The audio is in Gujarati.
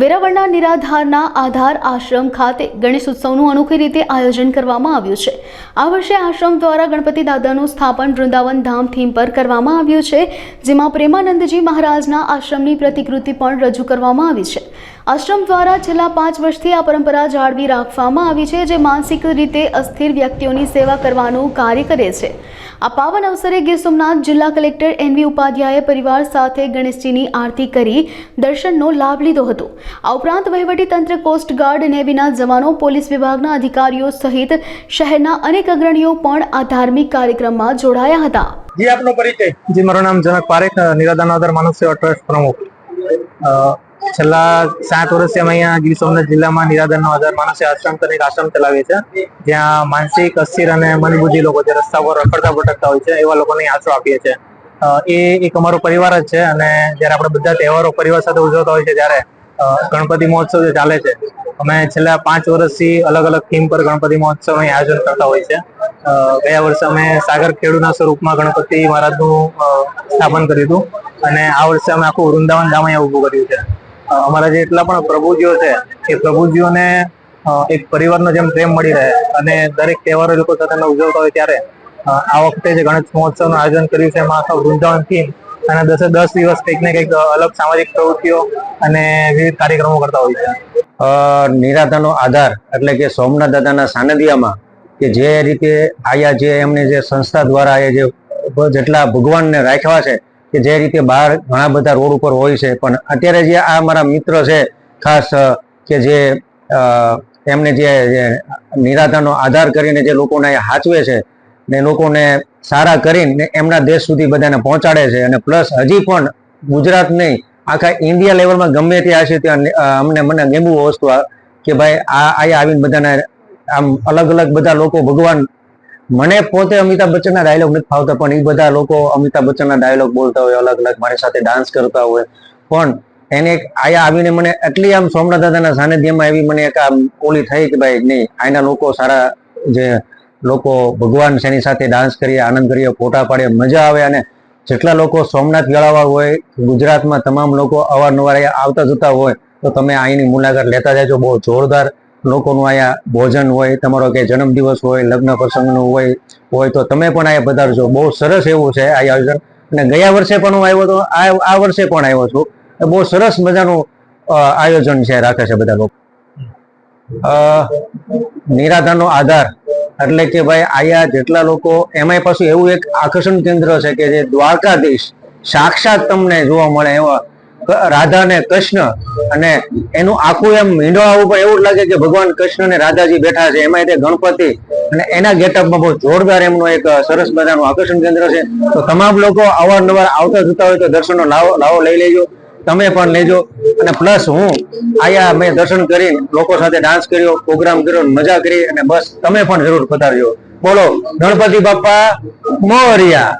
વેરાવળના નિરાધારના આધાર આશ્રમ ખાતે ગણેશ ઉત્સવનું અનોખી રીતે આયોજન કરવામાં આવ્યું છે। આ વર્ષે આશ્રમ દ્વારા ગણપતિ દાદાનું સ્થાપન વૃંદાવન ધામ થીમ પર કરવામાં આવ્યું છે, જેમાં પ્રેમાનંદજી મહારાજના આશ્રમની પ્રતિકૃતિ પણ રજૂ કરવામાં આવી છે। આશ્રમ દ્વારા છેલ્લા 5 વર્ષથી આ પરંપરા જાળવી રાખવામાં આવી છે, જે માનસિક રીતે અસ્થિર વ્યક્તિઓની સેવા કરવાનું કાર્ય કરે છે। આ પાવન અવસરે ગીર સોમનાથ જિલ્લા કલેક્ટર એનવી ઉપાધ્યાયે પરિવાર સાથે ગણેશજીની આરતી કરી દર્શનનો લાભ લીધો હતો। આ ઉપરાંત વહીવટી તંત્ર, કોસ્ટગાર્ડ, નેવીના જવાનો, પોલીસ વિભાગના અધિકારીઓ સહિત શહેરના અનેક અગ્રણીઓ પણ આ ધાર્મિક કાર્યક્રમમાં જોડાયા હતા। जी आपનો परिचय? जी मारो नाम जनक पारेख, निराधार आधार मानव सेवा ट्रस्ट प्रमुख। छेल्ला 7 वर्षથી અમે અહીંયા ગીર સોમનાથ જિલ્લામાં નિરાધારનો આધાર માનવ સેવા આશ્રમ કરીને આશ્રમ ચલાવીએ છીએ, જ્યાં માનસિક અસ્થિર અને મંદબુદ્ધિ લોકો જે રસ્તા પર રખડતા ભટકતા હોય છે એવા લોકોને આશરો આપીએ છીએ। એ એક અમારો પરિવાર જ છે અને જ્યારે આપણે બધા તહેવારો પરિવાર સાથે ઉજવતા હોય છે ત્યારે ગણપતિ મહોત્સવ જે ચાલે છે, અમે છેલ્લા 5 વર્ષથી અલગ અલગ થીમ પર ગણપતિ મહોત્સવનું આયોજન કરતા હોય છે। ગયા વર્ષે અમે સાગર ખેડૂના સ્વરૂપમાં ગણપતિ મહારાજનું સ્થાપન કર્યું હતું અને આ વર્ષે અમે આખું વૃંદાવન ધામ અહીંયા ઊભું કર્યું છે। અમારા જેટલા પણ પ્રભુજીઓ છે એ પ્રભુજીઓને એક પરિવારનો જેમ પ્રેમ મળી રહે અને દરેક તહેવારો લોકો સાથે ઉજવતા હોય ત્યારે આ વખતે જે ગણેશ મહોત્સવનું આયોજન કર્યું છે એમાં આખા વૃંદાવન થીમ અને 10 દિવસ કંઈક ને કંઈક અલગ સામાજિક પ્રવૃત્તિઓ અને વિવિધ કાર્યક્રમો કરતા હોય છે। નિરાધારનો આધાર એટલે કે સોમનાથ દાદાના સાનિધ્યમાં કે જે રીતે આયા જે એમને જે સંસ્થા દ્વારા જે જેટલા ભગવાનને રાખ્યા છે કે જે રીતે બહાર ઘણા બધા રોડ ઉપર હોય છે, પણ અત્યારે જે આ મારા મિત્ર છે ખાસ કે જે એમને જે નિરાધારનો આધાર કરીને જે લોકોને હાચવે છે ને લોકોને સારા કરીને એમના દેશ સુધી બધાને પહોંચાડે છે અને પ્લસ હજી પણ ગુજરાત નહીં આખા ઇન્ડિયા લેવલમાં ગમે ત્યાં છે ત્યાં મને ગમ્યું વસ્તુ કે ભાઈ અહીંયા આવીને બધાને આમ અલગ અલગ બધા લોકો ભગવાન, મને પોતે અમિતાભ બચ્ચનના ડાયલોગ નથી ફાવતા પણ એ બધા લોકો અમિતાભ બચ્ચનના ડાયલોગ બોલતા હોય, અલગ અલગ મારી સાથે ડાન્સ કરતા હોય, પણ એને આયા આવીને મને એટલી આમ સોમનાથ દાદાના સાનિધ્યમાં એવી મને એક આમ ઓલી થઈ કે ભાઈ નહીં, આના લોકો સારા જે લોકો ભગવાન છે એની સાથે ડાન્સ કરીએ, આનંદ કરીએ, ફોટા પાડીએ, મજા આવે। અને જેટલા લોકો સોમનાથ ગળાવા હોય, ગુજરાતમાં તમામ લોકો અવારનવાર આવતા જતા હોય તો તમે અહીંની મુલાકાત લેતા જાજો। બહુ જોરદાર લોકોનું અહીંયા ભોજન હોય, તમારો કે જન્મદિવસ હોય, લગ્ન પ્રસંગનું હોય તો તમે પણ અહીંયા પધારજો। બહુ સરસ એવું છે આ આયોજન અને ગયા વર્ષે પણ હું આવ્યો હતો, આ વર્ષે પણ આવ્યો છું। બહુ સરસ મજાનું આયોજન છે, રાખે છે બધા લોકો। નિરાધારનો આધાર એટલે કે ભાઈ અહીંયા જેટલા લોકો, એમાંય પાછું એવું એક આકર્ષણ કેન્દ્ર છે કે જે દ્વારકાધીશ સાક્ષાત તમને જોવા મળે એવા રાધા ને કૃષ્ણ, અને એનું આખું એમ મીંડવા ઉપર એવું જ લાગે કે ભગવાન કૃષ્ણ ને રાધાજી બેઠા છે, એમાં તે ગણપતિ અને એના ગેટઅપમાં બહુ જોરદાર એમનું એક સરસ મજાનું આકર્ષણ કેન્દ્ર છે। તો તમામ લોકો અવારનવાર આવતા જતા હોય તો દર્શનનો લાવો લઈ લેજો, તમે પણ લેજો। અને પ્લસ હું આયા મેં દર્શન કરી, લોકો સાથે ડાન્સ કર્યો, પ્રોગ્રામ કર્યો, મજા કરી અને બસ તમે પણ જરૂર પધારજો। બોલો ગણપતિ બાપ્પા મોરયા।